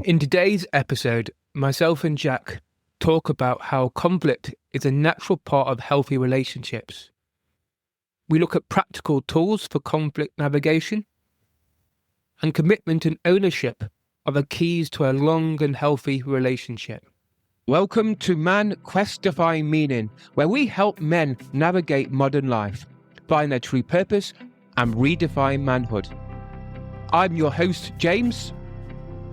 In today's episode, myself and Jack talk about how conflict is a natural part of healthy relationships. We look at practical tools for conflict navigation, and commitment and ownership are the keys to a long and healthy relationship. Welcome to Man Quest Define Meaning, where we help men navigate modern life, find their true purpose, and redefine manhood. I'm your host, James,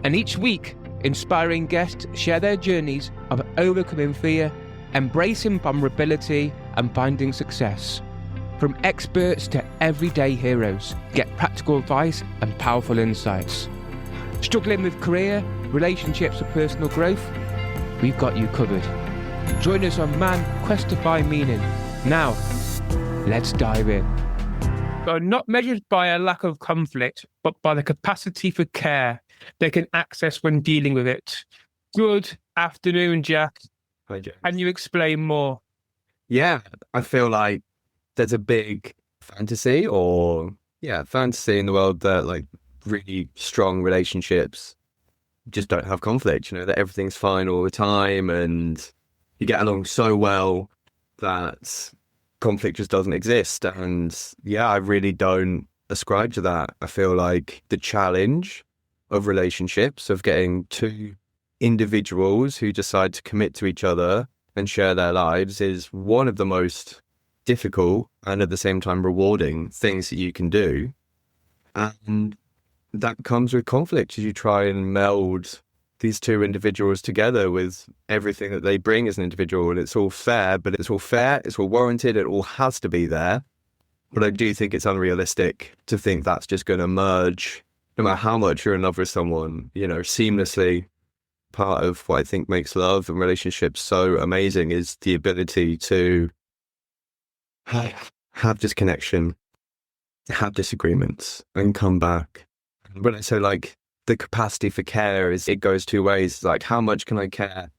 and each week, inspiring guests share their journeys of overcoming fear, embracing vulnerability, and finding success. From experts to everyday heroes, get practical advice and powerful insights. Struggling with career, relationships, or personal growth? We've got you covered. Join us on Man Quest to Find Meaning. Now, let's dive in. So not measured by a lack of conflict, but by the capacity for care they can access when dealing with it. Good afternoon, Jack. Hi, James. Can you explain more? Yeah, I feel like there's a big fantasy in the world that like really strong relationships just don't have conflict, that everything's fine all the time and you get along so well that conflict just doesn't exist. And yeah, I really don't ascribe to that. I feel like the challenge of relationships, of getting two individuals who decide to commit to each other and share their lives, is one of the most difficult and at the same time rewarding things that you can do. And that comes with conflict as you try and meld these two individuals together with everything that they bring as an individual. And it's all fair, it's all warranted, it all has to be there. But I do think it's unrealistic to think that's just going to merge, no matter how much you're in love with someone, seamlessly. Part of what I think makes love and relationships so amazing is the ability to have disconnection, have disagreements, and come back. When I say like the capacity for care, it goes two ways. Like, how much can I care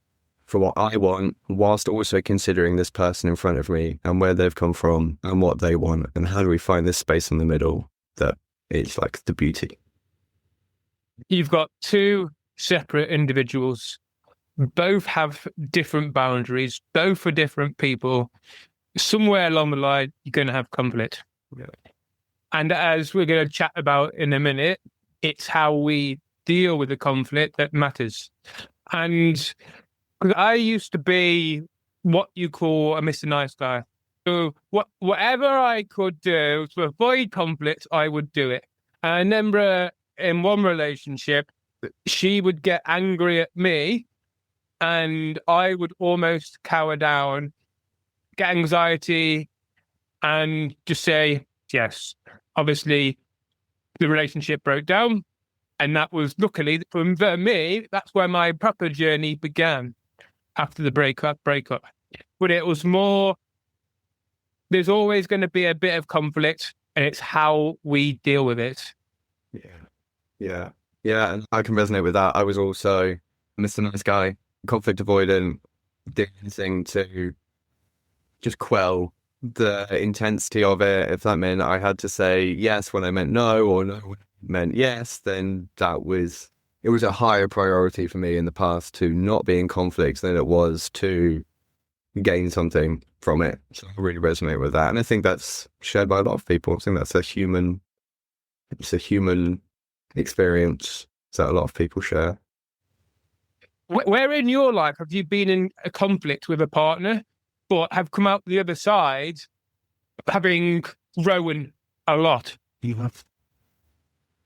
for what I want whilst also considering this person in front of me and where they've come from and what they want, and how do we find this space in the middle that is like the beauty? You've got two separate individuals. Both have different boundaries. Both are different people. Somewhere along the line, you're going to have conflict. Yeah. And as we're going to chat about in a minute, it's how we deal with the conflict that matters. And because I used to be what you call a Mr. Nice Guy. So whatever I could do to avoid conflict, I would do it. And I remember in one relationship, she would get angry at me and I would almost cower down, get anxiety, and just say, yes. Obviously, the relationship broke down. And that was, luckily, for me, that's where my proper journey began after the breakup. But it was more, there's always going to be a bit of conflict, and it's how we deal with it. Yeah. And I can resonate with that. I was also Mr. Nice Guy, conflict-avoidant, doing anything to just quell the intensity of it. If that meant I had to say yes when I meant no, or no when I meant yes, then it was a higher priority for me in the past to not be in conflict than it was to gain something from it. So I really resonate with that. And I think that's shared by a lot of people. I think that's a human experience that a lot of people share. Where in your life have you been in a conflict with a partner, but have come out the other side having grown a lot?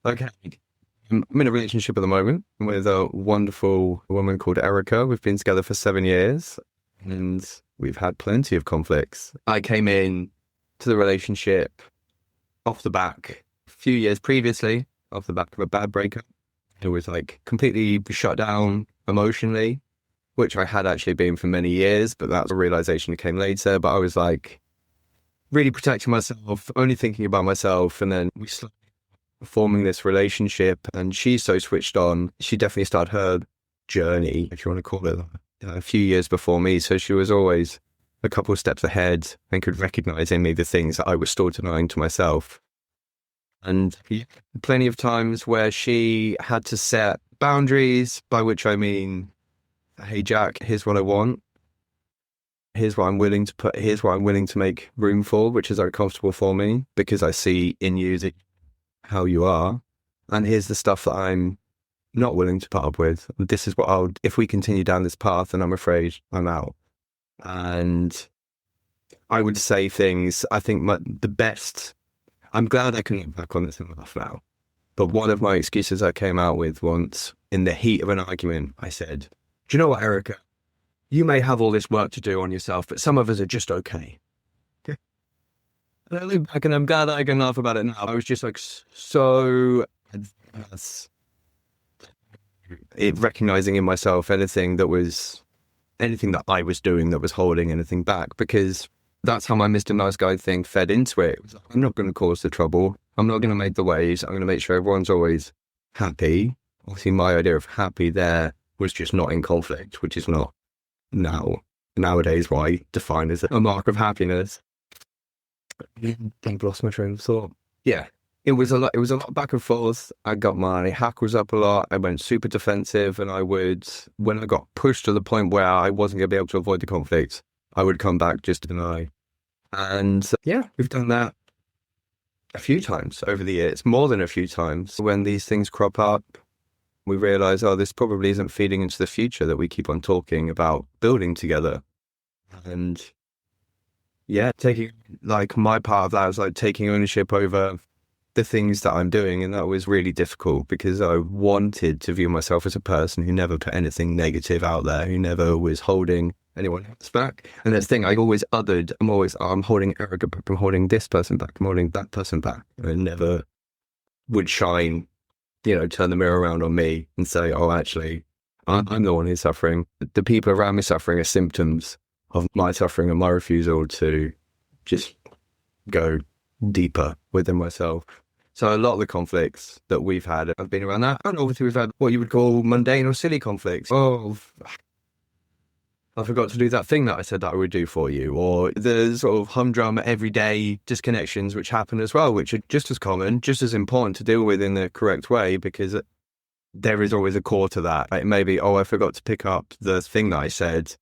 Okay. I'm in a relationship at the moment with a wonderful woman called Erica. We've been together for 7 years and we've had plenty of conflicts. I came in to the relationship off the back a few years previously, off the back of a bad breakup. It was like completely shut down emotionally, which I had actually been for many years, but that's a realization that came later. But I was like really protecting myself, only thinking about myself. And then we started forming this relationship and she's so switched on. She definitely started her journey, if you want to call it that, a few years before me. So she was always a couple of steps ahead and could recognize in me the things that I was still denying to myself. And plenty of times where she had to set boundaries, by which I mean, hey, Jack, here's what I want. Here's what I'm willing to put, here's what I'm willing to make room for, which is uncomfortable for me because I see in you how you are. And here's the stuff that I'm not willing to put up with. This is what if we continue down this path, and I'm afraid I'm out. And I would say things, I think I'm glad I can look back on this and laugh now. But one of my excuses I came out with once in the heat of an argument, I said, do you know what, Erica? You may have all this work to do on yourself, but some of us are just okay. And I look back and I'm glad I can laugh about it now. I was just like so adverse. Recognizing in myself anything that I was doing that was holding anything back, because that's how my Mr. Nice Guy thing fed into it. It was like, I'm not going to cause the trouble. I'm not going to make the waves. I'm going to make sure everyone's always happy. Obviously, my idea of happy there was just not in conflict, which is not nowadays what I define as a mark of happiness. I've lost my train of thought. Yeah, it was a lot back and forth. I got my hackles up a lot. I went super defensive, and when I got pushed to the point where I wasn't going to be able to avoid the conflict, I would come back just to deny. And yeah, we've done that a few times over the years, more than a few times. When these things crop up, we realize, this probably isn't feeding into the future that we keep on talking about building together. And yeah, taking, like, my part of that was like taking ownership over the things that I'm doing. And that was really difficult because I wanted to view myself as a person who never put anything negative out there, who never was holding anyone else back. And that's the thing, I always othered. I'm holding Erica back, I'm holding this person back, I'm holding that person back. I never would shine, turn the mirror around on me and say, actually, I'm the one who's suffering. The people around me suffering are symptoms of my suffering and my refusal to just go deeper within myself. So a lot of the conflicts that we've had have been around that. And obviously we've had what you would call mundane or silly conflicts. I forgot to do that thing that I said that I would do for you. Or the sort of humdrum everyday disconnections which happen as well, which are just as common, just as important to deal with in the correct way, because there is always a core to that. It may be, I forgot to pick up the thing that I said.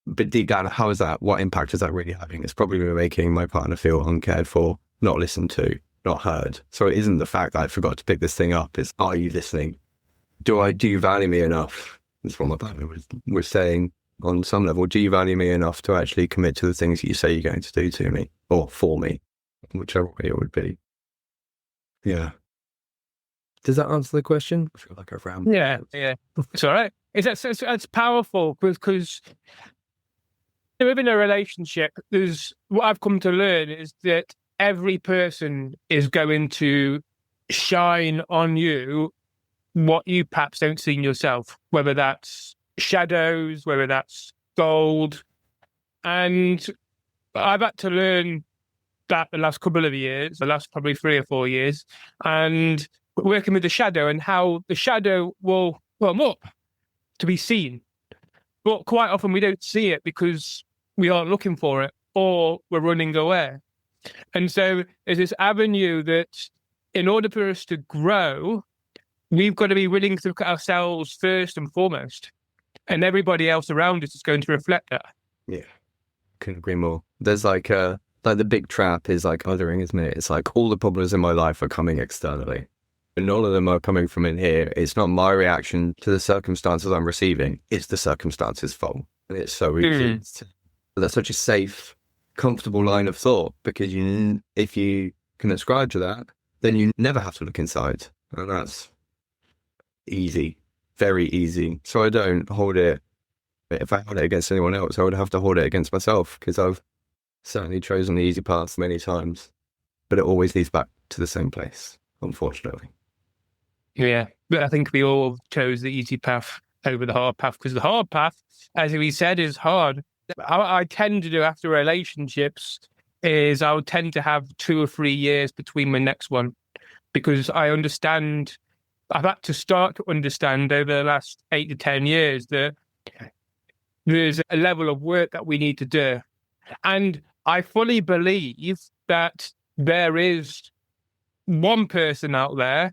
But deep down, how is that? What impact is that really having? It's probably making my partner feel uncared for, not listened to, not heard. So it isn't the fact that I forgot to pick this thing up. It's, are you listening? Do you value me enough? That's what my partner was saying on some level. Do you value me enough to actually commit to the things that you say you're going to do to me or for me, whichever way it would be? Yeah. Does that answer the question? I feel like I've rambled. Yeah. It's all right. It's powerful because within a relationship, what I've come to learn is that every person is going to shine on you what you perhaps don't see in yourself, whether that's shadows, whether that's gold. And I've had to learn that the last couple of years, the last probably 3 or 4 years, and working with the shadow and how the shadow will come up to be seen. But quite often we don't see it because we aren't looking for it or we're running away. And so there's this avenue that in order for us to grow, we've got to be willing to look at ourselves first and foremost. And everybody else around us is going to reflect that. Yeah, couldn't agree more. There's like the big trap is like othering, isn't it? It's like all the problems in my life are coming externally. And none of them are coming from in here. It's not my reaction to the circumstances I'm receiving. It's the circumstances' fault. And it's so easy. That's such a safe, comfortable line of thought, because if you can ascribe to that, then you never have to look inside. And that's easy, very easy. So I don't hold it. If I hold it against anyone else, I would have to hold it against myself, because I've certainly chosen the easy path many times, but it always leads back to the same place, unfortunately. Yeah, but I think we all chose the easy path over the hard path, because the hard path, as we said, is hard. I tend to do after relationships is I would tend to have 2 or 3 years between my next one, because I've had to start to understand over the last 8 to 10 years that there's a level of work that we need to do. And I fully believe that there is one person out there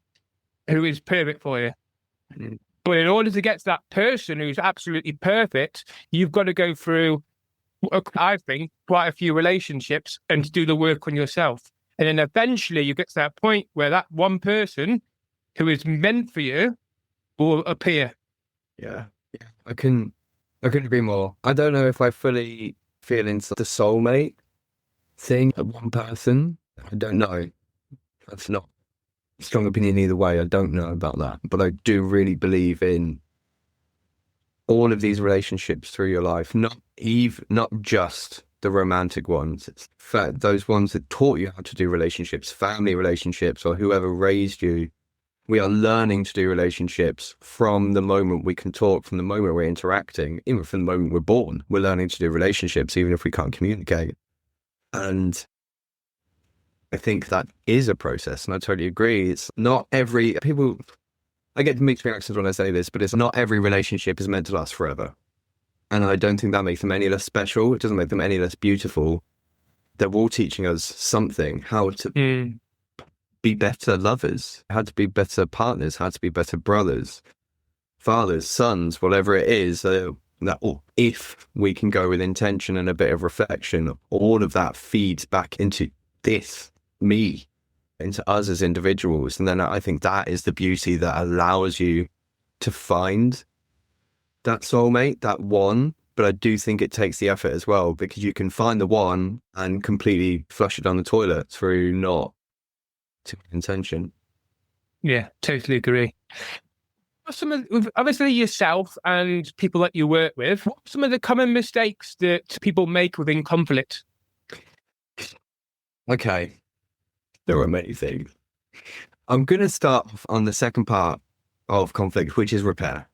who is perfect for you. But in order to get to that person who's absolutely perfect, you've got to go through, I think, quite a few relationships and to do the work on yourself. And then eventually you get to that point where that one person who is meant for you will appear. Yeah. Yeah. I couldn't agree more. I don't know if I fully feel into the soulmate thing of one person. I don't know. That's not a strong opinion either way. I don't know about that. But I do really believe in all of these relationships through your life, not just the romantic ones. It's those ones that taught you how to do relationships, family relationships, or whoever raised you. We are learning to do relationships from the moment we can talk, from the moment we're interacting, even from the moment we're born. We're learning to do relationships, even if we can't communicate. And I think that is a process, and I totally agree. It's not every people. I get mixed reactions when I say this, but it's not every relationship is meant to last forever. And I don't think that makes them any less special. It doesn't make them any less beautiful. They're all teaching us something, how to be better lovers, how to be better partners, how to be better brothers, fathers, sons, whatever it is. If we can go with intention and a bit of reflection, all of that feeds back into me, into us as individuals. And then I think that is the beauty that allows you to find that soulmate, that one. But I do think it takes the effort as well, because you can find the one and completely flush it down the toilet through not to intention. Yeah, totally agree. Obviously yourself and people that you work with, what are some of the common mistakes that people make within conflict? Okay, there are many things. I'm going to start off on the second part of conflict, which is repair.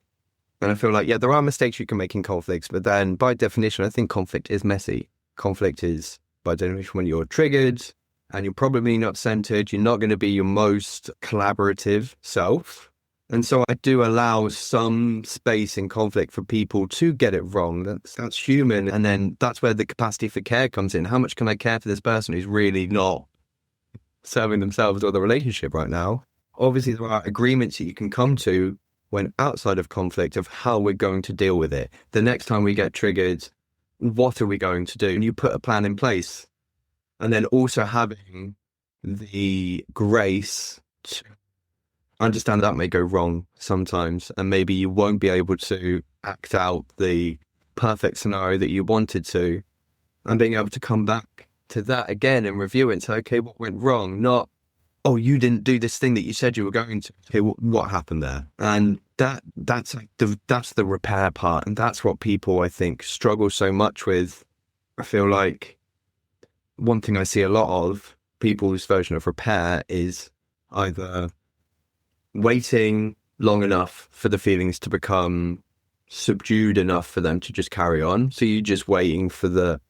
And I feel like, yeah, there are mistakes you can make in conflicts, but then by definition, I think conflict is messy. Conflict is, by definition, when you're triggered and you're probably not centered, you're not going to be your most collaborative self. And so I do allow some space in conflict for people to get it wrong. That's human. And then that's where the capacity for care comes in. How much can I care for this person who's really not serving themselves or the relationship right now? Obviously, there are agreements that you can come to when outside of conflict of how we're going to deal with it. The next time we get triggered, what are we going to do? And you put a plan in place. And then also having the grace to understand that may go wrong sometimes. And maybe you won't be able to act out the perfect scenario that you wanted to. And being able to come back to that again and review it and say, okay, what went wrong? Not, oh, you didn't do this thing that you said you were going to. Okay, what happened there? And that's the repair part. And that's what people, I think, struggle so much with. I feel like one thing I see a lot of people's version of repair is either waiting long enough for the feelings to become subdued enough for them to just carry on. So you're just waiting for the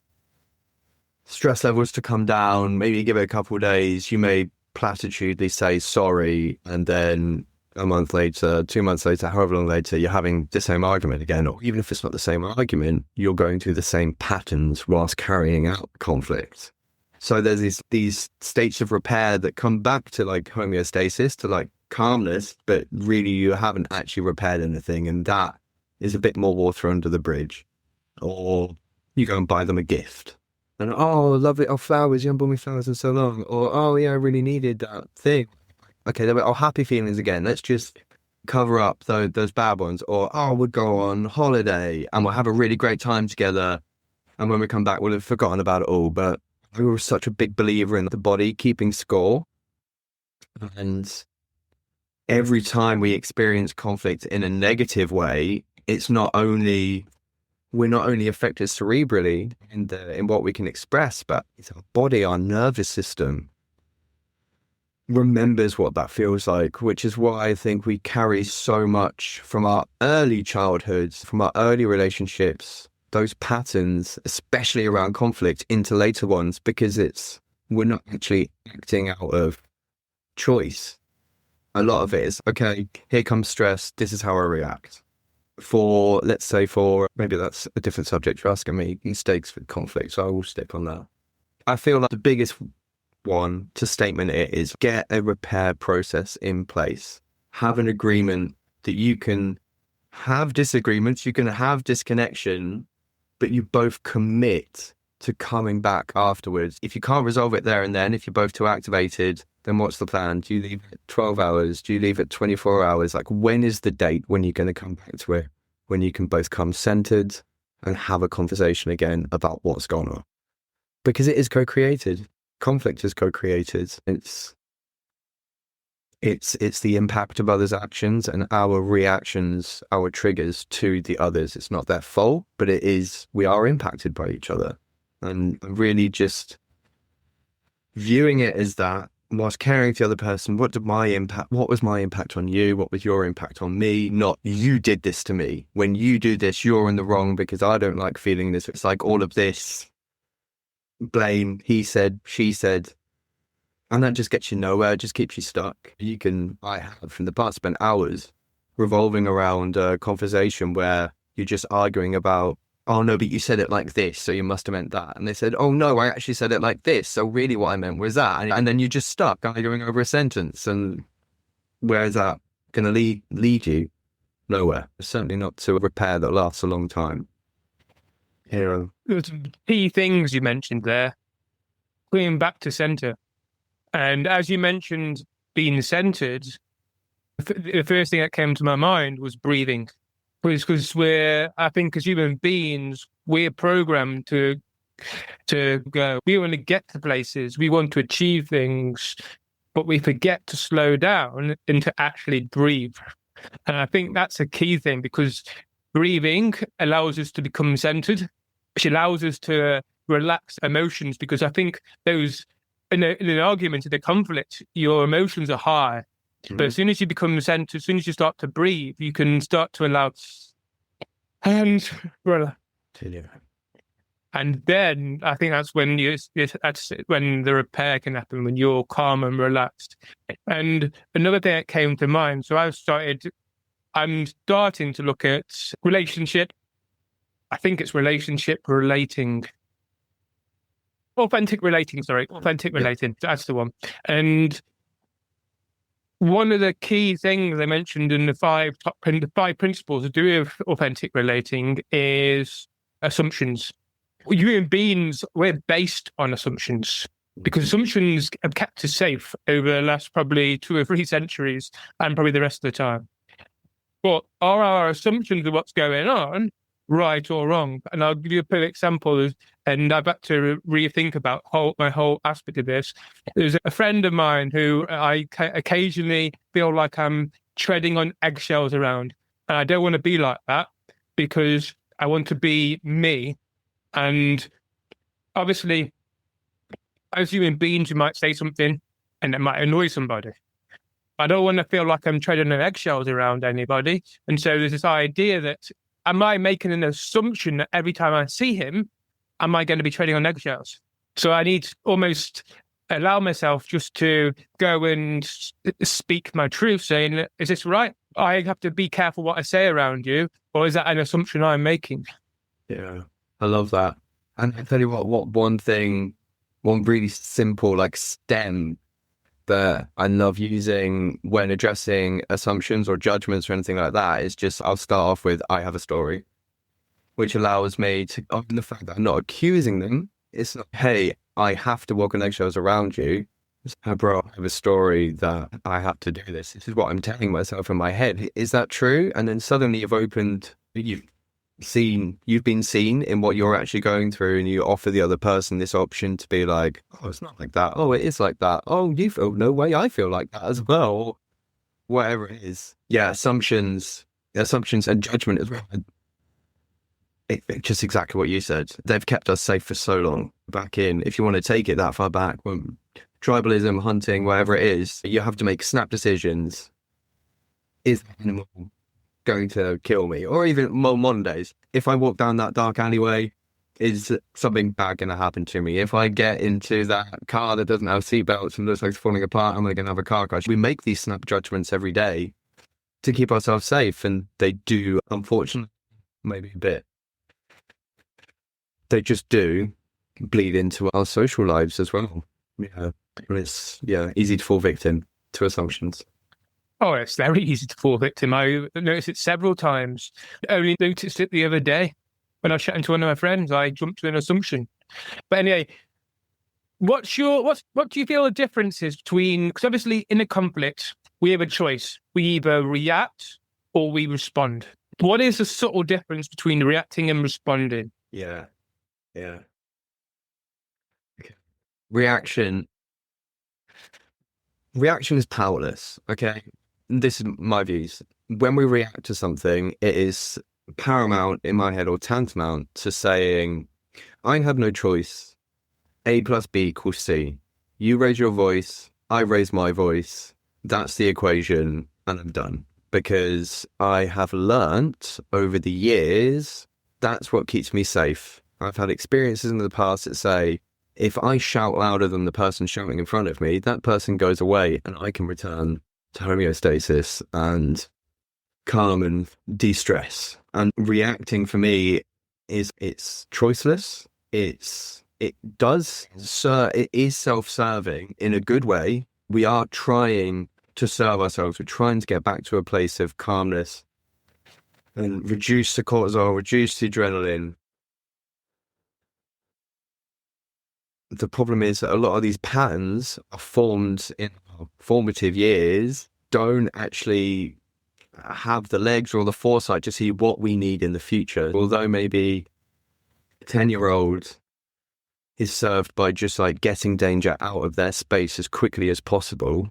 stress levels to come down, maybe give it a couple of days. You may platitudely say sorry, and then a month later, 2 months later, however long later, you're having the same argument again. Or even if it's not the same argument, you're going through the same patterns whilst carrying out conflict. So there's these states of repair that come back to like homeostasis, to like calmness, but really you haven't actually repaired anything. And that is a bit more water under the bridge. Or you go and buy them a gift. And, oh, lovely, oh, flowers, you haven't bought me flowers in so long. Or, oh, yeah, I really needed that thing. Okay, happy feelings again. Let's just cover up those bad ones. Or, oh, we'll go on holiday and we'll have a really great time together. And when we come back, we'll have forgotten about it all. But I was such a big believer in the body keeping score. And every time we experience conflict in a negative way, we're not only affected cerebrally in what we can express, but it's our body, our nervous system remembers what that feels like, which is why I think we carry so much from our early childhoods, from our early relationships, those patterns, especially around conflict, into later ones, because we're not actually acting out of choice. A lot of it is, okay, here comes stress, this is how I react. Let's say maybe that's a different subject you're asking me, mistakes with conflict, so I will stick on that. I feel like the biggest one to statement it is get a repair process in place. Have an agreement that you can have disagreements, you can have disconnection, but you both commit to coming back afterwards. If you can't resolve it there and then, if you're both too activated, then what's the plan? Do you leave it 12 hours? Do you leave it 24 hours? Like, when is the date when you're going to come back to it? When you can both come centered and have a conversation again about what's gone on. Because it is co-created. Conflict is co-created. It's the impact of others' actions and our reactions, our triggers to the others. It's not their fault, but we are impacted by each other. And really just viewing it as that, whilst caring for the other person, what was my impact on you? What was your impact on me? Not, you did this to me. When you do this, you're in the wrong because I don't like feeling this. It's like all of this blame, he said, she said, and that just gets you nowhere, it just keeps you stuck. I have in the past spent hours revolving around a conversation where you're just arguing about, oh no, but you said it like this, so you must have meant that. And they said, oh no, I actually said it like this, so really what I meant was that. And then you're just stuck arguing over a sentence. And where is that going to lead you? Nowhere. Certainly not to a repair that lasts a long time. There's key things you mentioned there. Coming back to center. And as you mentioned, being centered, the first thing that came to my mind was breathing. Because I think as human beings, we're programmed to go. We want to get to places, we want to achieve things, but we forget to slow down and to actually breathe. And I think that's a key thing, because breathing allows us to become centered, which allows us to relax emotions. Because I think those, in an argument, in a conflict, your emotions are high. But as soon as you become centered, as soon as you start to breathe, you can start to allow and relax. And then I think that's when that's when the repair can happen, when you're calm and relaxed. And another thing that came to mind, so I'm starting to look at relationship. I think it's authentic relating. That's the one. And one of the key things I mentioned in the five principles to do with authentic relating is assumptions. Human beings, we're based on assumptions, because assumptions have kept us safe over the last probably 2 or 3 centuries and probably the rest of the time. But are our assumptions of what's going on right or wrong? And I'll give you a perfect example, and I've had to rethink about my whole aspect of this. There's a friend of mine who I occasionally feel like I'm treading on eggshells around, and I don't want to be like that, because I want to be me. And obviously, as human beings, we might say something and it might annoy somebody. I don't want to feel like I'm treading on eggshells around anybody. And so there's this idea that, am I making an assumption that every time I see him, am I going to be treading on eggshells? So I need to almost allow myself just to go and speak my truth, saying, is this right? I have to be careful what I say around you, or is that an assumption I'm making? Yeah, I love that. And I tell you what one really simple like stem that I love using when addressing assumptions or judgments or anything like that is just, I'll start off with, I have a story, which allows me to own the fact that I'm not accusing them. It's not, hey, I have to walk on eggshells around you. It's, oh, bro, I have a story that I have to do this. This is what I'm telling myself in my head. Is that true? And then suddenly you've been seen in what you're actually going through, and you offer the other person this option to be like, oh, it's not like that. Oh, it is like that. Oh, you feel no way. I feel like that as well. Or whatever it is. Yeah, assumptions and judgment as well. Just exactly what you said. They've kept us safe for so long. Back in, if you want to take it that far back, when tribalism, hunting, whatever it is, you have to make snap decisions. Is the animal going to kill me? Or even modern days, if I walk down that dark alleyway, is something bad going to happen to me? If I get into that car that doesn't have seatbelts and looks like it's falling apart, am I going to have a car crash? We make these snap judgments every day to keep ourselves safe, and they do, unfortunately, maybe a bit. They just do bleed into our social lives as well. Yeah, it's easy to fall victim to assumptions. Oh, it's very easy to fall victim. I noticed it several times. I only noticed it the other day when I was chatting to one of my friends. I jumped to an assumption. But anyway, what do you feel the difference is between, because obviously in a conflict, we have a choice. We either react or we respond. What is the subtle difference between reacting and responding? Yeah. Yeah. Okay. Reaction. Reaction is powerless. Okay. This is my views. When we react to something, it is paramount in my head or tantamount to saying, I have no choice. A plus B equals C. You raise your voice, I raise my voice. That's the equation, and I'm done. Because I have learnt over the years, that's what keeps me safe. I've had experiences in the past that say, if I shout louder than the person shouting in front of me, that person goes away and I can return to homeostasis and calm and de-stress. And reacting for me it's choiceless. It is self-serving in a good way. We are trying to serve ourselves. We're trying to get back to a place of calmness and reduce the cortisol, reduce the adrenaline. The problem is that a lot of these patterns are formed in our formative years, don't actually have the legs or the foresight to see what we need in the future. Although maybe a 10-year-old is served by just like getting danger out of their space as quickly as possible.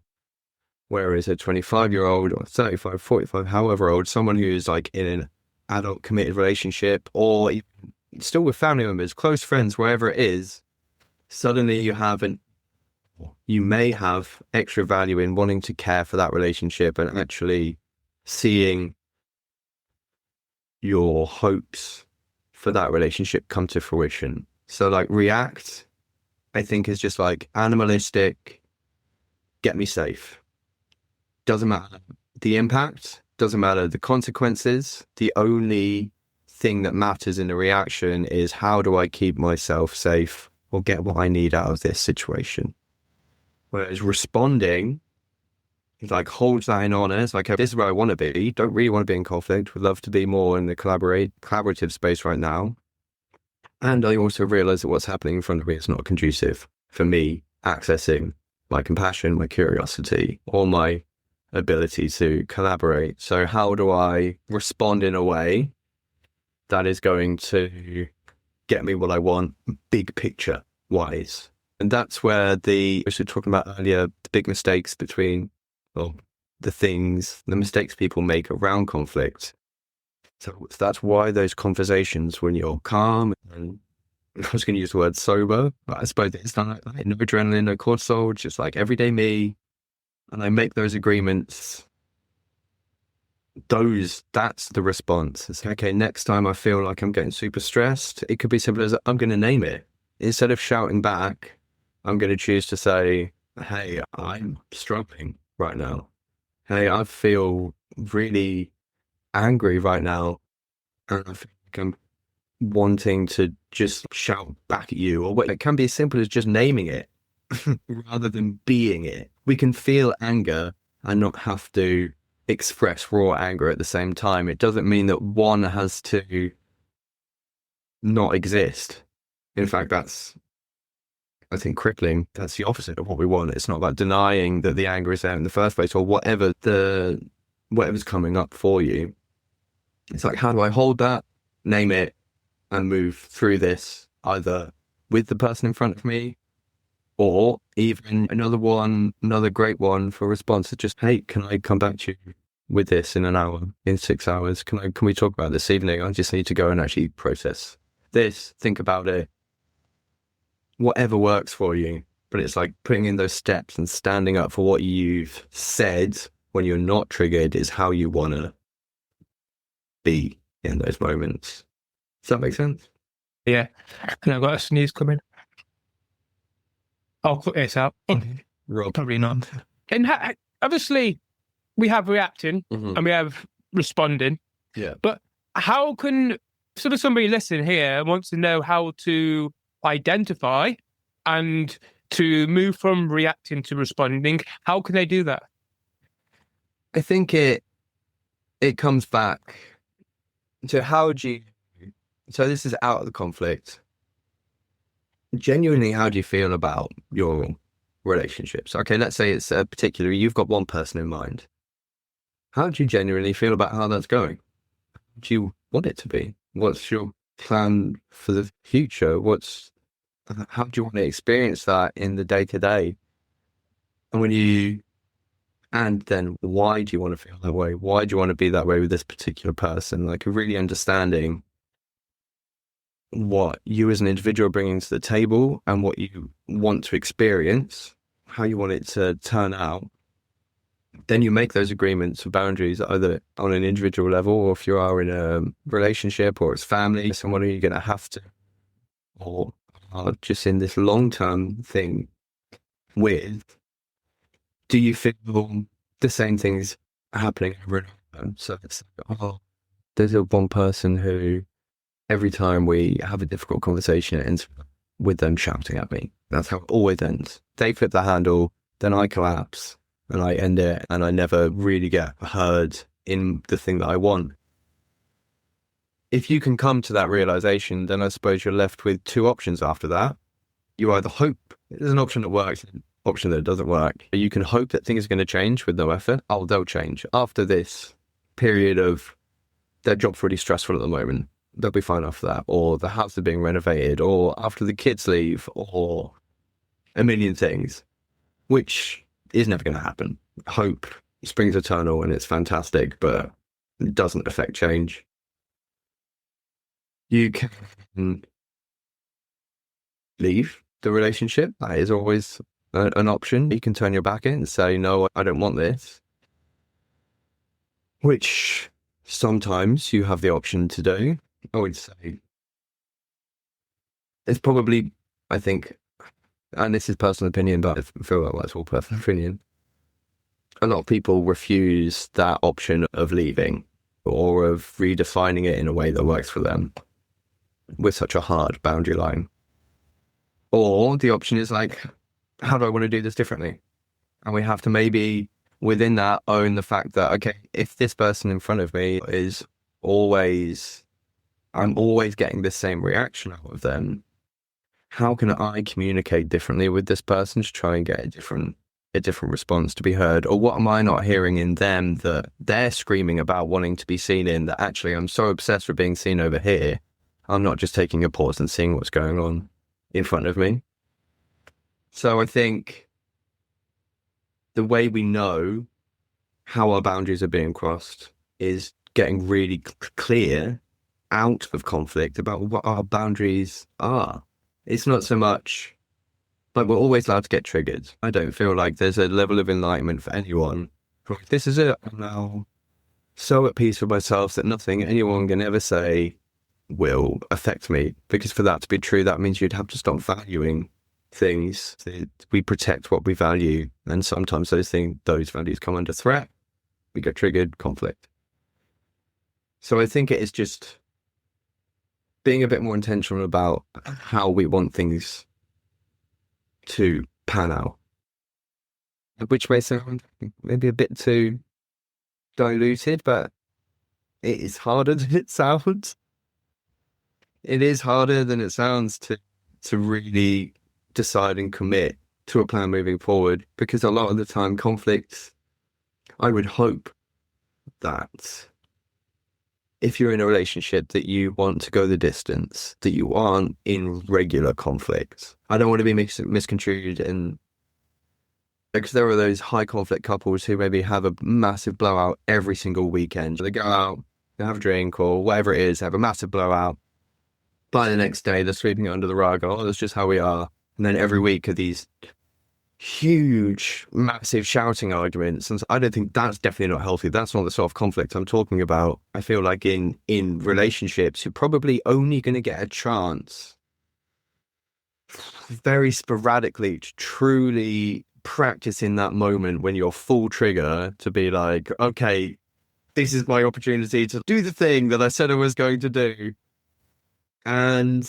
Whereas a 25-year-old or 35, 45, however old, someone who is like in an adult committed relationship or even still with family members, close friends, wherever it is, suddenly you may have extra value in wanting to care for that relationship and actually seeing your hopes for that relationship come to fruition. So like react, I think is just like animalistic, get me safe. Doesn't matter the impact, doesn't matter the consequences. The only thing that matters in the reaction is how do I keep myself safe or get what I need out of this situation. Whereas responding, like holds that in honest, like this is where I want to be. Don't really want to be in conflict. Would love to be more in the collaborative space right now. And I also realize that what's happening in front of me is not conducive for me accessing my compassion, my curiosity, or my ability to collaborate. So how do I respond in a way that is going to get me what I want, big picture wise? And that's where I was talking about earlier, the big mistakes between, well, the mistakes people make around conflict. So that's why those conversations when you're calm, and I was going to use the word sober, but I suppose it's not like no adrenaline, no cortisol, just like everyday me. And I make those agreements. That's the response. It's okay, next time I feel like I'm getting super stressed, it could be simple as I'm going to name it. Instead of shouting back, I'm going to choose to say, hey, I'm struggling right now. Hey, I feel really angry right now. And I feel like I'm wanting to just shout back at you. Or it can be as simple as just naming it rather than being it. We can feel anger and not have to express raw anger at the same time. It doesn't mean that one has to not exist. In fact, that's, I think, crippling. That's the opposite of what we want. It's not about denying that the anger is there in the first place or whatever's coming up for you. It's like, how do I hold that, name it, and move through this either with the person in front of me or even another great one for response is just, hey, can I come back to you with this in an hour, in 6 hours? Can we talk about this evening? I just need to go and actually process this, think about it, whatever works for you. But it's like putting in those steps and standing up for what you've said when you're not triggered is how you want to be in those moments. Does that make sense? Yeah. And I've got a sneeze coming. I'll cut this out. Rob. Probably not. And obviously, we have reacting and we have responding. Yeah. But how can somebody listen here wants to know how to identify and to move from reacting to responding? How can they do that? I think it comes back to how do you, so this is out of the conflict. Genuinely, how do you feel about your relationships? Okay, let's say it's a particular, you've got one person in mind. How do you genuinely feel about how that's going? Do you want it to be? What's your plan for the future? How do you want to experience that in the day to day? And and then why do you want to feel that way? Why do you want to be that way with this particular person? Like really understanding what you as an individual are bringing to the table and what you want to experience, how you want it to turn out. Then you make those agreements for boundaries either on an individual level, or if you are in a relationship or it's family, someone who you're going to have to, or are just in this long-term thing with, do you feel the same things happening over and over? So it's like, oh, there's a one person who every time we have a difficult conversation, it ends with them shouting at me. That's how it always ends. They flip the handle, then I collapse and I end it, and I never really get heard in the thing that I want. If you can come to that realization, then I suppose you're left with two options after that. You either hope there's an option that works, an option that doesn't work. You can hope that things are going to change with no effort. Oh, they'll change. After this period of their job's really stressful at the moment, they'll be fine after that. Or the house is being renovated, or after the kids leave, or a million things, which is never going to happen. Hope springs eternal and it's fantastic, but it doesn't affect change. You can leave the relationship. That is always an option. You can turn your back in and say, no, I don't want this. Which sometimes you have the option to do. I would say it's probably, I think, and this is personal opinion, but I feel like that's all personal opinion. A lot of people refuse that option of leaving or of redefining it in a way that works for them with such a hard boundary line. Or the option is like, how do I want to do this differently? And we have to maybe within that own the fact that, okay, if this person in front of me is I'm always getting the same reaction out of them, how can I communicate differently with this person to try and get a different response to be heard? Or what am I not hearing in them that they're screaming about wanting to be seen in, that actually I'm so obsessed with being seen over here, I'm not just taking a pause and seeing what's going on in front of me. So I think the way we know how our boundaries are being crossed is getting really clear out of conflict about what our boundaries are. It's not so much like we're always allowed to get triggered. I don't feel like there's a level of enlightenment for anyone. This is it. I'm now so at peace with myself that nothing anyone can ever say will affect me. Because for that to be true, that means you'd have to stop valuing things. We protect what we value, and sometimes those values come under threat. We get triggered, conflict. So I think it is just being a bit more intentional about how we want things to pan out, which may sound maybe a bit too diluted, but it is harder than it sounds. It is harder than it sounds to really decide and commit to a plan moving forward, because a lot of the time conflicts, I would hope that if you're in a relationship that you want to go the distance, that you aren't in regular conflict. I don't want to be misconstrued, and because there are those high conflict couples who maybe have a massive blowout every single weekend. They go out, they have a drink or whatever it is, have a massive blowout. By the next day, they're sweeping it under the rug. Oh, that's just how we are. And then every week are these huge, massive shouting arguments. And I don't think that's definitely not healthy. That's not the sort of conflict I'm talking about. I feel like in relationships, you're probably only going to get a chance very sporadically to truly practice in that moment when you're full trigger to be like, okay, this is my opportunity to do the thing that I said I was going to do. And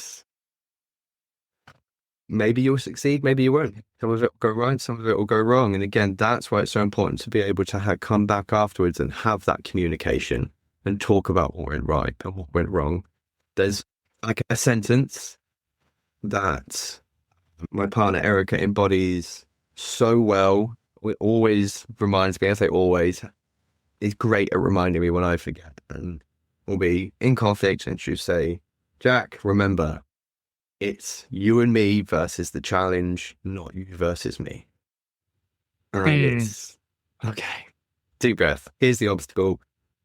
maybe you'll succeed, maybe you won't. Some of it will go right, some of it will go wrong. And again, that's why it's so important to be able to come back afterwards and have that communication and talk about what went right and what went wrong. There's like a sentence that my partner Erica embodies so well. It always reminds me, I say always, is great at reminding me when I forget. And we'll be in conflict and she'll say, Jack, remember, it's you and me versus the challenge, not you versus me. And it's, okay, deep breath. Here's the obstacle.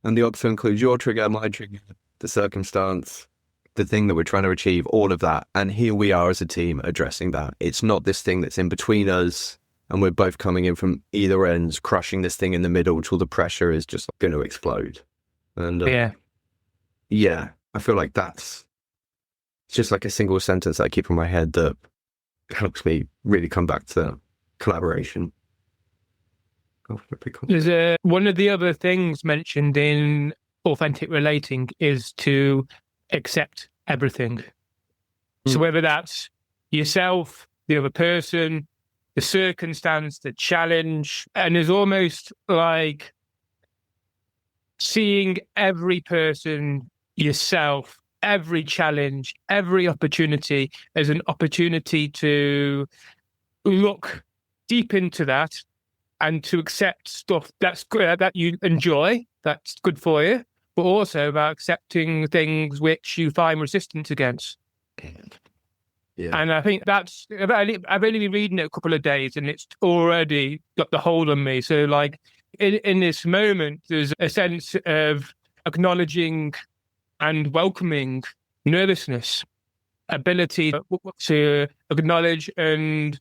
And the obstacle includes your trigger, my trigger, the circumstance, the thing that we're trying to achieve, all of that. And here we are as a team addressing that. It's not this thing that's in between us and we're both coming in from either ends, crushing this thing in the middle till the pressure is just going to explode. And yeah, I feel like it's just like a single sentence that I keep in my head that helps me really come back to collaboration. There's one of the other things mentioned in authentic relating is to accept everything. So whether that's yourself, the other person, the circumstance, the challenge, and there's almost like seeing every person, yourself, every challenge, every opportunity as an opportunity to look deep into that and to accept stuff that's good, that you enjoy, that's good for you, but also about accepting things which you find resistance against. Yeah. And I think I've only been reading it a couple of days and it's already got the hold on me. So like in this moment, there's a sense of acknowledging and welcoming nervousness, ability to acknowledge and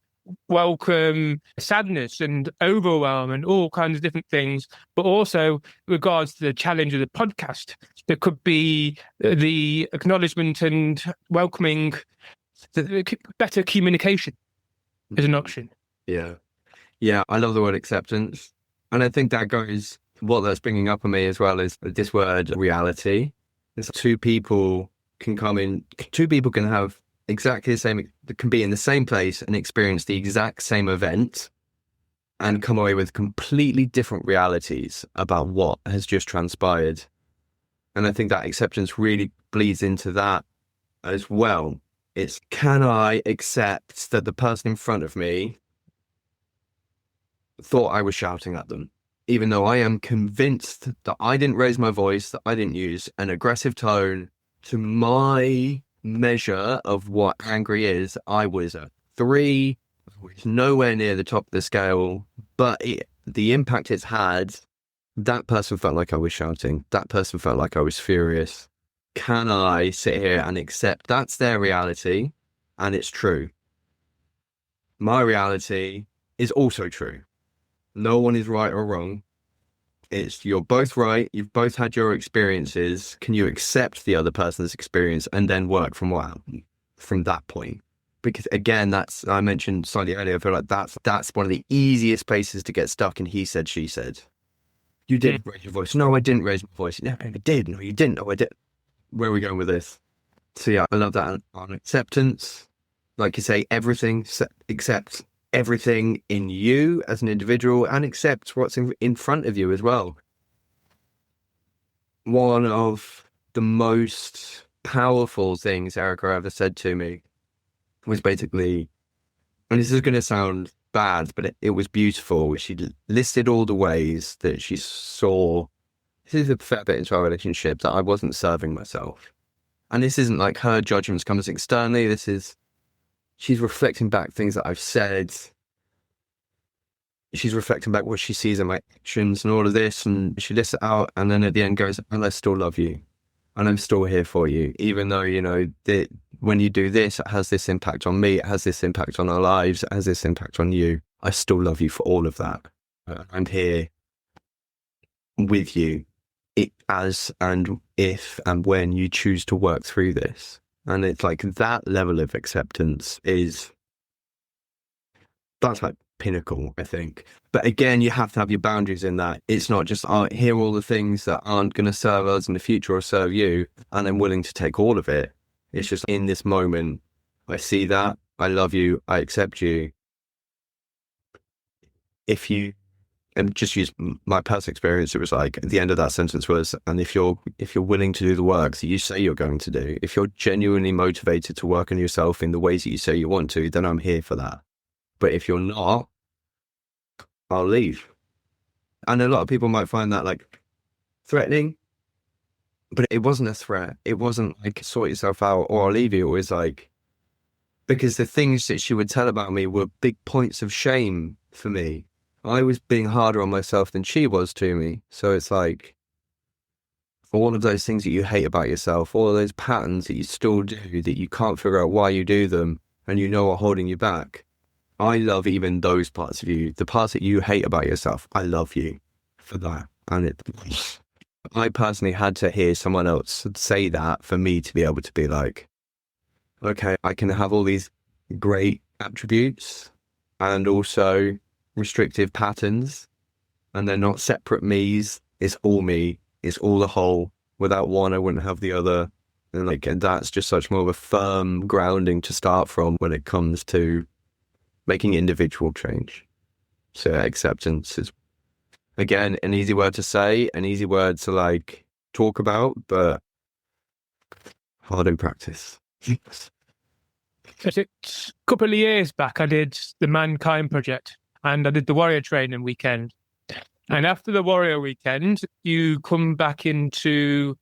welcome sadness and overwhelm and all kinds of different things, but also regards to the challenge of the podcast, there could be the acknowledgement and welcoming the better communication as an option. Yeah. I love the word acceptance. And I think that goes, what that's bringing up on me as well is this word reality. Two people can have exactly the same, can be in the same place and experience the exact same event and come away with completely different realities about what has just transpired. And I think that acceptance really bleeds into that as well. It's, can I accept that the person in front of me thought I was shouting at them? Even though I am convinced that I didn't raise my voice, that I didn't use an aggressive tone to my measure of what angry is, I was a 3, which is nowhere near the top of the scale, but the impact it's had, that person felt like I was shouting. That person felt like I was furious. Can I sit here and accept that's their reality and it's true? My reality is also true. No one is right or wrong. It's you're both right. You've both had your experiences. Can you accept the other person's experience and then work from that point? Because again, I mentioned slightly earlier, I feel like that's one of the easiest places to get stuck in he said, she said. You didn't raise your voice. No, I didn't raise my voice. No, I did. No, you didn't. No, I did. Where are we going with this? So yeah, I love that on acceptance. Like you say, everything, accept everything in you as an individual and accept what's in front of you as well. One of the most powerful things Erica ever said to me was basically, and this is going to sound bad, but it was beautiful. She listed all the ways that she saw, this is a fair bit into our relationship, that I wasn't serving myself. And this isn't like her judgments coming externally. She's reflecting back things that I've said. She's reflecting back what she sees in my actions and all of this. And she lists it out. And then at the end goes, and I still love you. And I'm still here for you. Even though, when you do this, it has this impact on me. It has this impact on our lives. It has this impact on you. I still love you for all of that. I'm here with you as and if and when you choose to work through this. And it's like that level of acceptance that's like pinnacle, I think. But again, you have to have your boundaries in that. It's not just, here are all the things that aren't going to serve us in the future or serve you, and I'm willing to take all of it. It's just in this moment, I see that, I love you, I accept you. If you, and just use my personal experience, it was like at the end of that sentence was, and if you're willing to do the work that you say you're going to do, if you're genuinely motivated to work on yourself in the ways that you say you want to, then I'm here for that. But if you're not, I'll leave. And a lot of people might find that like threatening, but it wasn't a threat. It wasn't like sort yourself out or I'll leave you. It was like, because the things that she would tell about me were big points of shame for me. I was being harder on myself than she was to me. So it's like all of those things that you hate about yourself, all of those patterns that you still do that you can't figure out why you do them and you know are holding you back. I love even those parts of you, the parts that you hate about yourself. I love you for that. And I personally had to hear someone else say that for me to be able to be like, okay, I can have all these great attributes and also restrictive patterns, and they're not separate me's. It's all me. It's all the whole. Without one, I wouldn't have the other. And that's just such more of a firm grounding to start from when it comes to making individual change. So acceptance is, again, an easy word to say, an easy word to like talk about, but hard in practice. A couple of years back, I did the Mankind Project and I did the Warrior Training weekend. And after the Warrior weekend, you come back into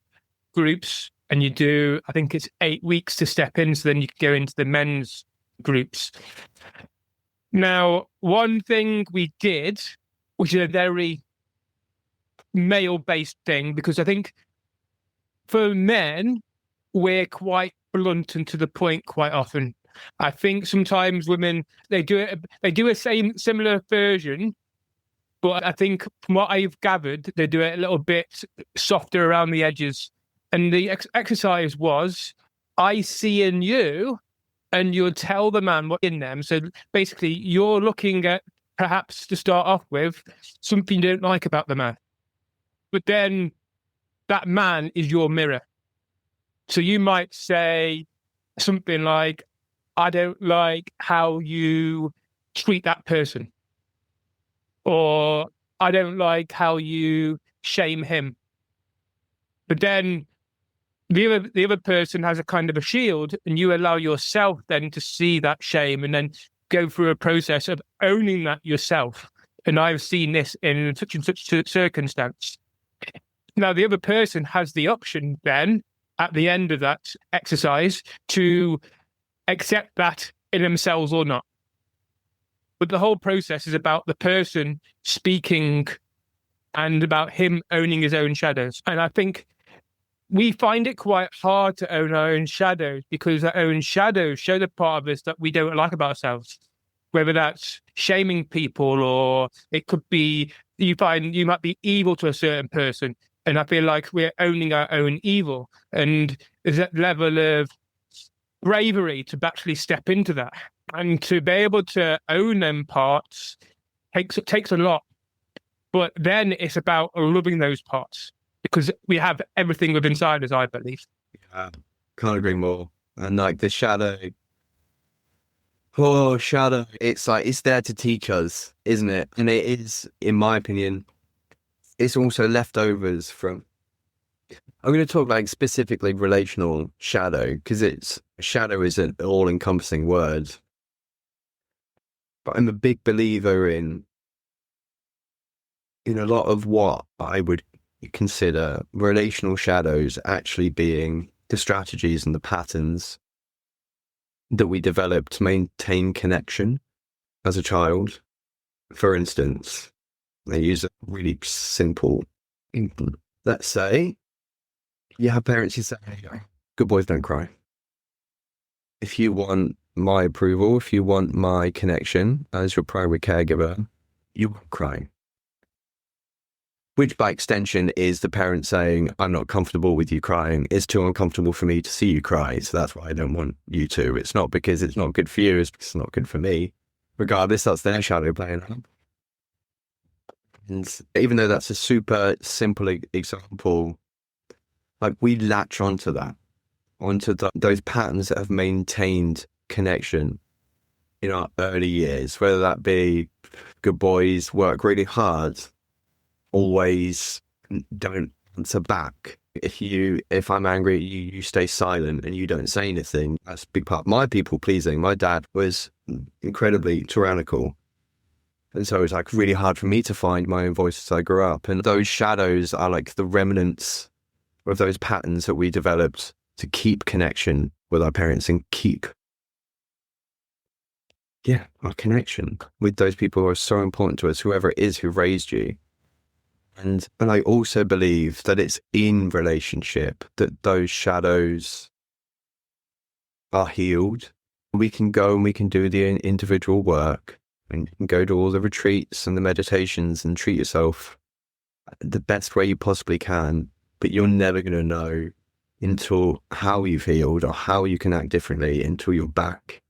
groups and you do, I think it's 8 weeks to step in. So then you can go into the men's groups. Now, one thing we did, which is a very male-based thing, because I think for men, we're quite blunt and to the point quite often. I think sometimes women, they do a similar version, but I think from what I've gathered, they do it a little bit softer around the edges. And the exercise was, I see in you, and you'll tell the man what's in them. So basically, you're looking at, perhaps to start off with, something you don't like about the man. But then that man is your mirror. So you might say something like, I don't like how you treat that person. Or I don't like how you shame him. But then the other person has a kind of a shield, and you allow yourself then to see that shame and then go through a process of owning that yourself. And I've seen this in such and such circumstance. Now, the other person has the option then at the end of that exercise to accept that in themselves or not. But the whole process is about the person speaking and about him owning his own shadows. And I think we find it quite hard to own our own shadows because our own shadows show the part of us that we don't like about ourselves, whether that's shaming people or it could be you find you might be evil to a certain person. And I feel like we're owning our own evil. And there's that level of bravery to actually step into that and to be able to own them parts takes a lot. But then it's about loving those parts because we have everything within inside us, I believe. Yeah, can't agree more. And like the shadow, shadow, it's like it's there to teach us, isn't it? And it is, in my opinion, it's also leftovers from, I'm going to talk like specifically relational shadow because shadow is an all-encompassing word. But I'm a big believer in a lot of what I would consider relational shadows actually being the strategies and the patterns that we develop to maintain connection as a child. For instance, I use a really simple, let's say, you have parents who say, good boys don't cry. If you want my approval, if you want my connection as your primary caregiver, you won't cry. Which by extension is the parent saying, I'm not comfortable with you crying. It's too uncomfortable for me to see you cry. So that's why I don't want you to. It's not because it's not good for you. It's because it's not good for me. Regardless, that's their shadow playing up. And even though that's a super simple example, like we latch onto that, onto those patterns that have maintained connection in our early years, whether that be good boys, work really hard, always don't answer back. If I'm angry at you, you stay silent and you don't say anything. That's a big part of my people pleasing. My dad was incredibly tyrannical. And so it's like really hard for me to find my own voice as I grew up. And those shadows are like the remnants of those patterns that we developed to keep connection with our parents and keep, our connection with those people who are so important to us, whoever it is who raised you. And I also believe that it's in relationship that those shadows are healed. We can go and we can do the individual work, and you can go to all the retreats and the meditations and treat yourself the best way you possibly can, but you're never going to know until how you've healed or how you can act differently until you're back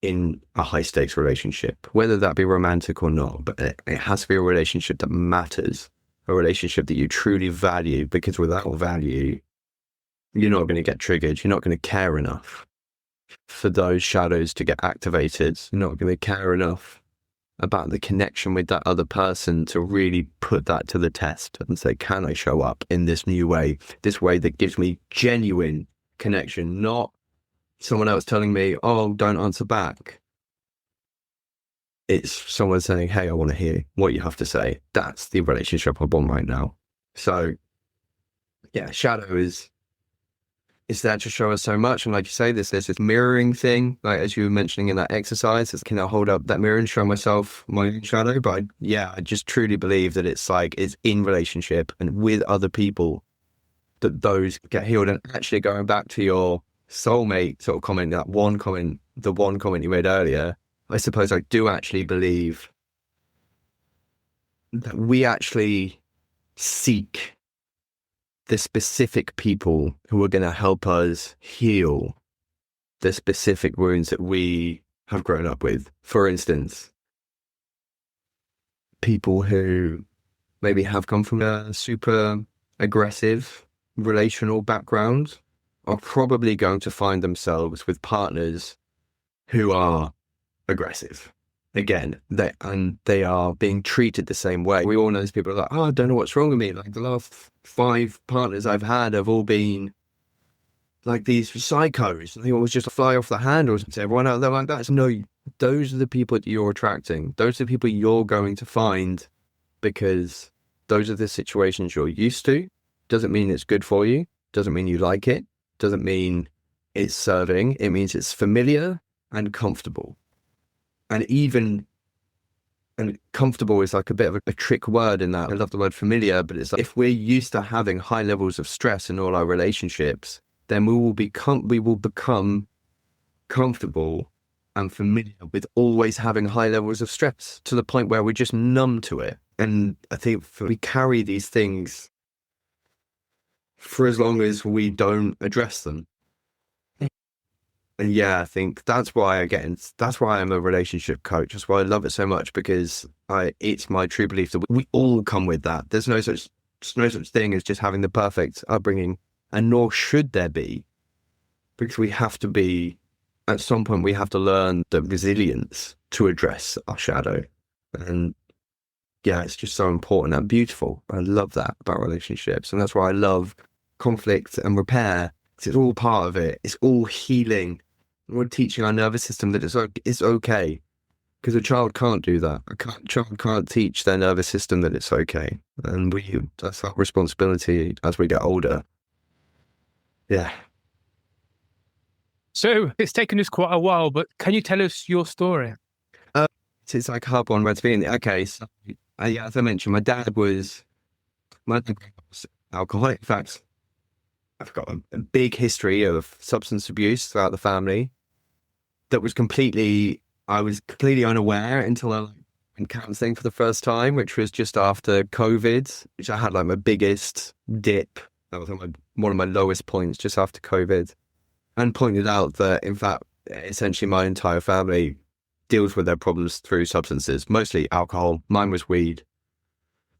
in a high stakes relationship, whether that be romantic or not. But it has to be a relationship that matters, a relationship that you truly value, because without value, you're not going to get triggered. You're not going to care enough for those shadows to get activated. You're not going to care enough about the connection with that other person to really put that to the test and say, can I show up in this new way, this way that gives me genuine connection, not someone else telling me, oh, don't answer back. It's someone saying, hey, I want to hear what you have to say. That's the relationship I want right now. So yeah, shadow is there to show us so much. And like you say, there's this mirroring thing, like as you were mentioning in that exercise, is can I hold up that mirror and show myself my own shadow? But I just truly believe that it's in relationship and with other people that those get healed. And actually going back to your soulmate sort of comment, the one comment you made earlier, I suppose I do actually believe that we actually seek the specific people who are going to help us heal the specific wounds that we have grown up with. For instance, people who maybe have come from a super aggressive relational background are probably going to find themselves with partners who are aggressive. Again, they are being treated the same way. We all know these people are like, oh, I don't know what's wrong with me. Like the last 5 partners I've had have all been like these psychos. They always just fly off the handles and say, everyone out there like that. No, those are the people that you're attracting. Those are the people you're going to find because those are the situations you're used to. Doesn't mean it's good for you. Doesn't mean you like it. Doesn't mean it's serving. It means it's familiar and comfortable. And comfortable is like a bit of a trick word in that. I love the word familiar, but it's like if we're used to having high levels of stress in all our relationships, then we will become comfortable and familiar with always having high levels of stress to the point where we're just numb to it. And I think we carry these things for as long as we don't address them. And I think that's why I'm a relationship coach. That's why I love it so much, because it's my true belief that we all come with that. There's no such thing as just having the perfect upbringing, and nor should there be, because at some point we have to learn the resilience to address our shadow. And it's just so important and beautiful. I love that about relationships. And that's why I love conflict and repair. It's all part of it. It's all healing. We're teaching our nervous system that it's okay, because a child can't do that. A child can't teach their nervous system that it's okay. And that's our responsibility as we get older. Yeah. So it's taken us quite a while, but can you tell us your story? It's like a hard one where it's been. Okay, so as I mentioned, my dad was alcoholic. In fact, I've got a big history of substance abuse throughout the family that I was completely unaware until I went counseling for the first time, which was just after COVID, which I had like my biggest dip. That was one of my lowest points just after COVID, and pointed out that, in fact, essentially my entire family deals with their problems through substances, mostly alcohol. Mine was weed.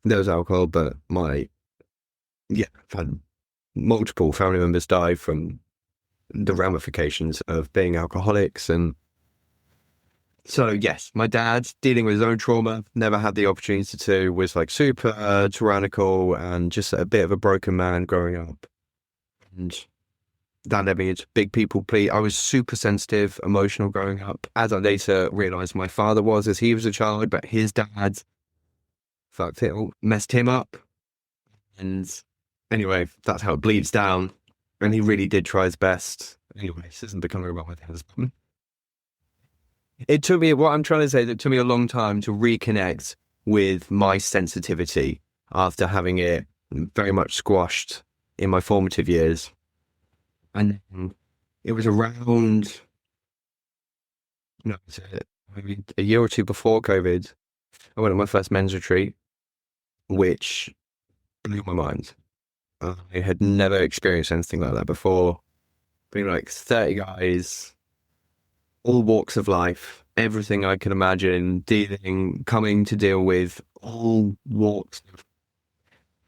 There was alcohol, but I've had multiple family members die from the ramifications of being alcoholics. And So yes, my dad, dealing with his own trauma, never had the opportunity to, was like super tyrannical and just a bit of a broken man growing up. And that led me into big people please. I was super sensitive, emotional growing up, as I later realized my father was as he was a child, but his dad fucked it all, messed him up. And anyway, that's how it bleeds down. And he really did try his best. Anyway, this isn't becoming about my husband. It took me, what I'm trying to say, that it took me a long time to reconnect with my sensitivity after having it very much squashed in my formative years. And then it was around, no, maybe a year or two before COVID, I went on my first men's retreat, which blew my mind. I had never experienced anything like that before. Being like 30 guys, all walks of life, everything I can imagine, coming to deal with all walks of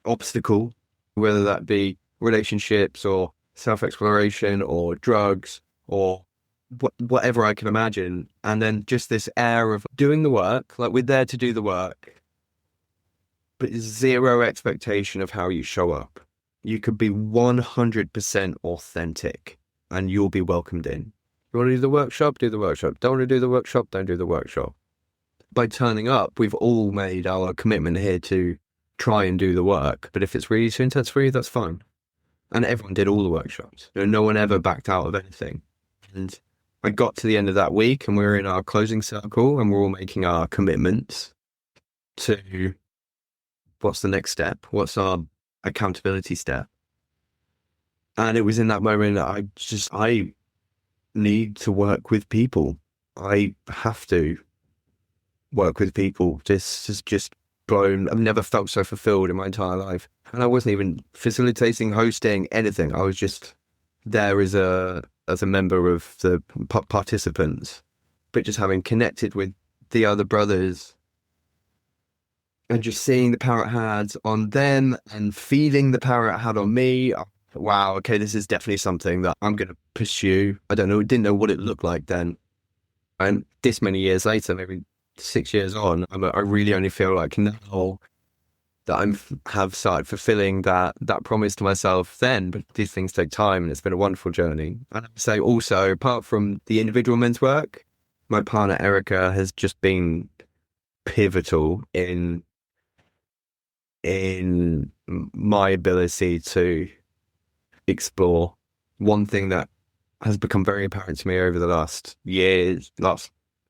obstacle, whether that be relationships or self-exploration or drugs or whatever I can imagine. And then just this air of doing the work, like we're there to do the work, but zero expectation of how you show up. You could be 100% authentic and you'll be welcomed in. You want to do the workshop? Do the workshop. Don't want to do the workshop? Don't do the workshop. By turning up, we've all made our commitment here to try and do the work. But if it's really too intense for you, that's fine. And everyone did all the workshops. No one ever backed out of anything. And I got to the end of that week and we were in our closing circle and we're all making our commitments to what's the next step? What's our accountability step? And it was in that moment that I need to work with people. I have to work with people. This is just blown. I've never felt so fulfilled in my entire life. And I wasn't even facilitating, hosting, anything. I was just there as a member of the participants, but just having connected with the other brothers and just seeing the power it had on them and feeling the power it had on me. Wow, okay, this is definitely something that I'm going to pursue. I didn't know what it looked like then. And this many years later, maybe 6 years on, I really only feel like now that have started fulfilling that promise to myself then. But these things take time and it's been a wonderful journey. And I would say also, apart from the individual men's work, my partner Erica has just been pivotal in my ability to explore. One thing that has become very apparent to me over the last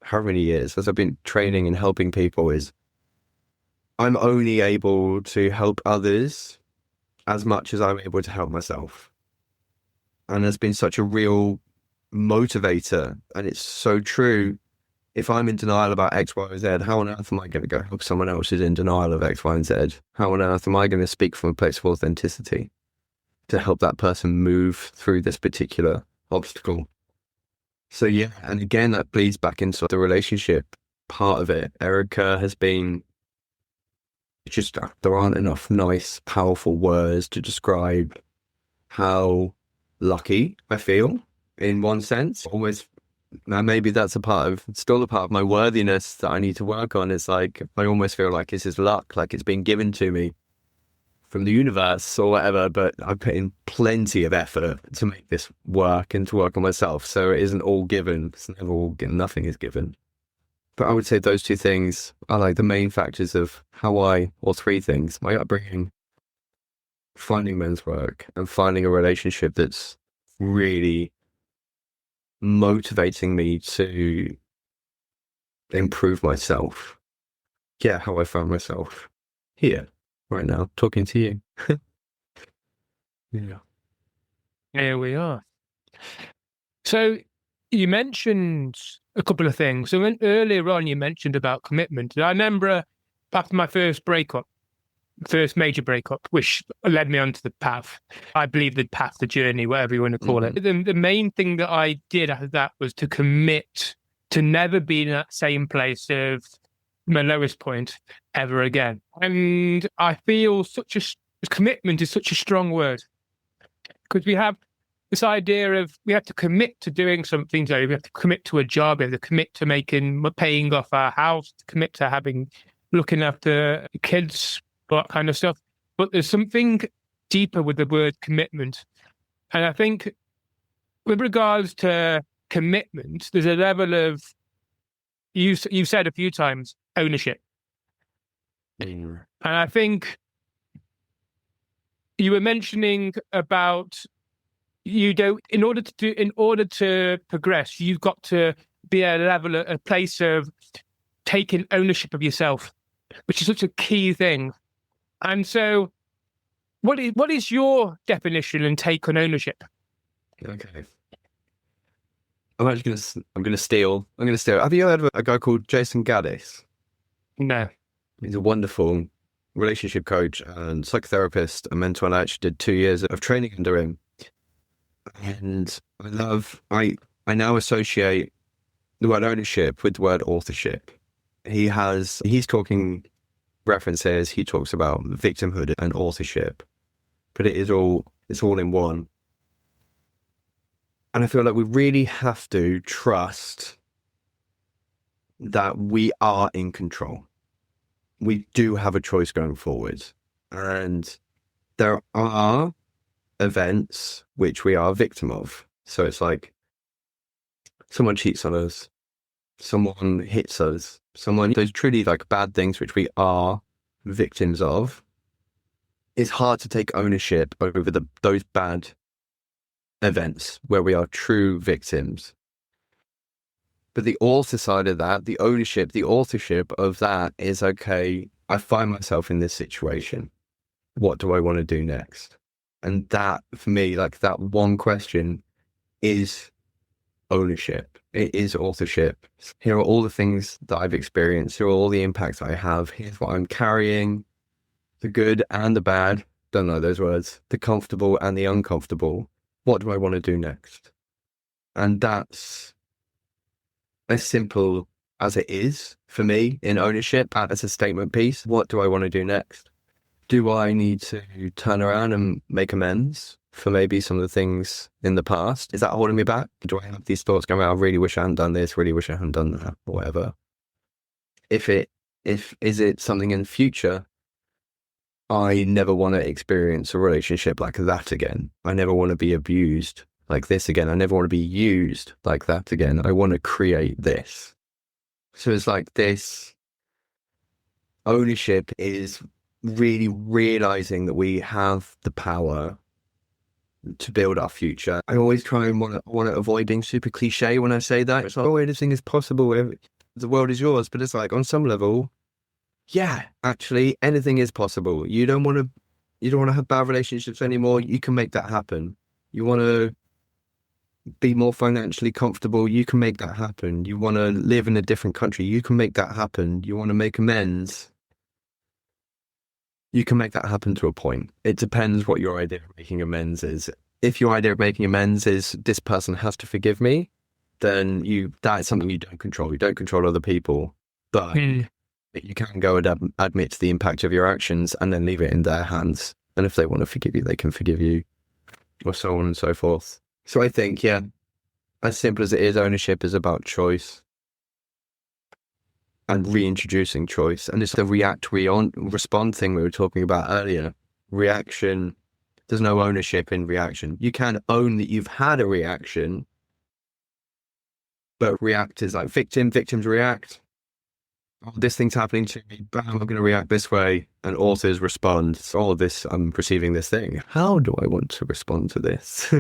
however many years as I've been training and helping people is I'm only able to help others as much as I'm able to help myself. And there's been such a real motivator, and it's so true. If I'm in denial about X, Y, or Z, how on earth am I going to go help someone else who's in denial of X, Y, and Z? How on earth am I going to speak from a place of authenticity to help that person move through this particular obstacle? So yeah, and again, that bleeds back into the relationship part of it. Erica has been just, there aren't enough nice, powerful words to describe how lucky I feel in one sense. Almost, now maybe that's still a part of my worthiness that I need to work on. It's like, I almost feel like this is luck, like it's been given to me from the universe or whatever, but I put in plenty of effort to make this work and to work on myself. So it isn't all given. It's never all given. Nothing is given. But I would say those two things are like the main factors of or three things: my upbringing, finding men's work, and finding a relationship that's really motivating me to improve myself. Yeah, how I found myself here right now, talking to you. Yeah. Here we are. So you mentioned a couple of things. So earlier on, you mentioned about commitment. I remember after my first major breakup, which led me onto the path. I believe the path, the journey, whatever you want to call it. The main thing that I did after that was to commit to never be in that same place of my lowest point ever again. And I feel commitment is such a strong word, because we have this idea of we have to commit to doing something. So we have to commit to a job. We have to commit to paying off our house. To commit to looking after kids, that kind of stuff. But there's something deeper with the word commitment, and I think with regards to commitment, there's a level of you've said a few times ownership, and I think you were mentioning about in order to progress, you've got to be a place of taking ownership of yourself, which is such a key thing. And so, what is your definition and take on ownership? Okay. I'm gonna steal. Have you heard of a guy called Jason Gaddis? No. He's a wonderful relationship coach and psychotherapist and mentor, and I actually did 2 years of training under him. And I now associate the word ownership with the word authorship. He's talking references, he talks about victimhood and authorship, but it's all in one. And I feel like we really have to trust that we are in control. We do have a choice going forward. And there are events which we are a victim of. So it's like someone cheats on us, someone hits us, those truly like bad things which we are victims of. It's hard to take ownership over those bad events where we are true victims. But the author side of that, the ownership, the authorship of that is, okay, I find myself in this situation. What do I want to do next? And that, for me, like that one question is ownership. It is authorship. Here are all the things that I've experienced. Here are all the impacts I have. Here's what I'm carrying. The good and the bad. Don't know those words. The comfortable and the uncomfortable. What do I want to do next? And that's as simple as it is for me in ownership as a statement piece. What do I want to do next? Do I need to turn around and make amends for maybe some of the things in the past? Is that holding me back? Do I have these thoughts going, I really wish I hadn't done this, really wish I hadn't done that, or whatever? Is it something in the future? I never want to experience a relationship like that again. I never want to be abused like this again. I never want to be used like that again. I want to create this. So it's like this ownership is really realizing that we have the power to build our future. I always try and want to avoid being super cliche when I say that. It's like, oh, anything is possible. The world is yours. But it's like, on some level, yeah, actually, anything is possible. You don't want to have bad relationships anymore. You can make that happen. You want to be more financially comfortable. You can make that happen. You want to live in a different country. You can make that happen. You want to make amends. You can make that happen to a point. It depends what your idea of making amends is. If your idea of making amends is this person has to forgive me, then that is something you don't control. You don't control other people, but you can go and admit to the impact of your actions and then leave it in their hands. And if they want to forgive you, they can forgive you, or so on and so forth. So I think, yeah, as simple as it is, ownership is about choice and reintroducing choice. And it's the respond thing we were talking about earlier. Reaction, there's no ownership in reaction. You can own that you've had a reaction, but react is like victims react. Oh, this thing's happening to me, bam, I'm going to react this way. And authors respond, I'm perceiving this thing. How do I want to respond to this?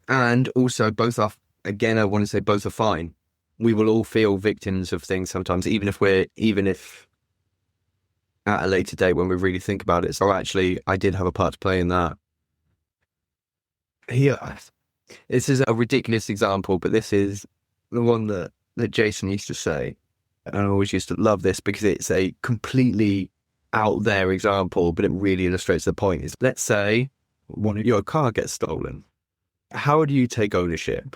And also both are, again, I want to say both are fine. We will all feel victims of things sometimes, even if at a later date when we really think about it. So actually, I did have a part to play in that. Here, this is a ridiculous example, but this is the one that Jason used to say. And I always used to love this because it's a completely out there example, but it really illustrates the point. Is let's say your car gets stolen. How do you take ownership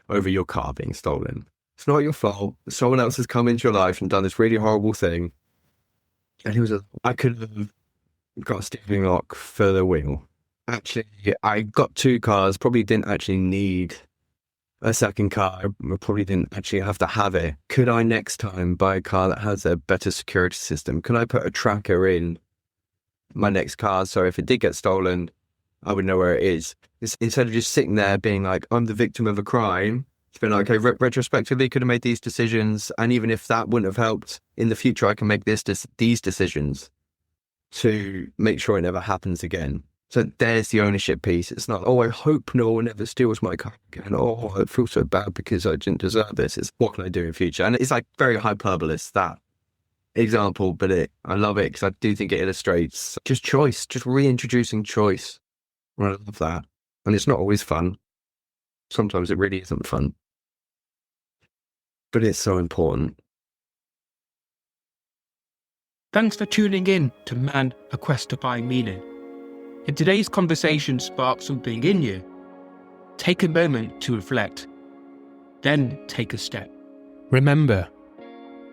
over your car being stolen? It's not your fault. Someone else has come into your life and done this really horrible thing. And I could have got a steering lock for the wheel. Actually, I got 2 cars, probably didn't actually need a second car. I probably didn't actually have to have it. Could I next time buy a car that has a better security system? Could I put a tracker in my next car so if it did get stolen, I would know where it is? Instead of just sitting there being like, I'm the victim of a crime, it's been like, okay, retrospectively, could have made these decisions. And even if that wouldn't have helped in the future, I can make these decisions to make sure it never happens again. So there's the ownership piece. It's not, oh, I hope no one ever steals my car again. Oh, I feel so bad because I didn't deserve this. It's what can I do in future? And it's like very hyperbolous, that example, but I love it because I do think it illustrates just choice, just reintroducing choice. I love that. And it's not always fun. Sometimes it really isn't fun. But it's so important. Thanks for tuning in to Man, A Quest to Find Meaning. If today's conversation sparked something in you, take a moment to reflect, then take a step. Remember,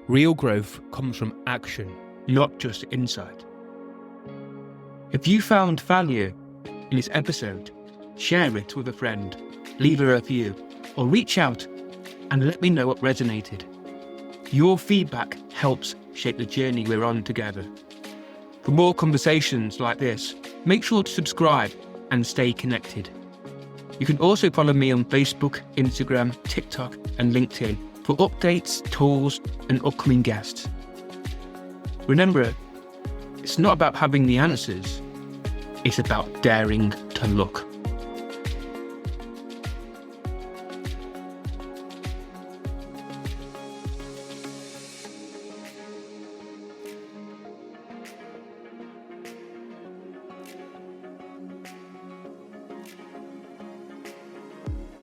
real growth comes from action, not just insight. If you found value in this episode, share it with a friend, leave a review, or reach out and let me know what resonated. Your feedback helps shape the journey we're on together. For more conversations like this, make sure to subscribe and stay connected. You can also follow me on Facebook, Instagram, TikTok, and LinkedIn for updates, tools, and upcoming guests. Remember, it's not about having the answers, it's about daring to look.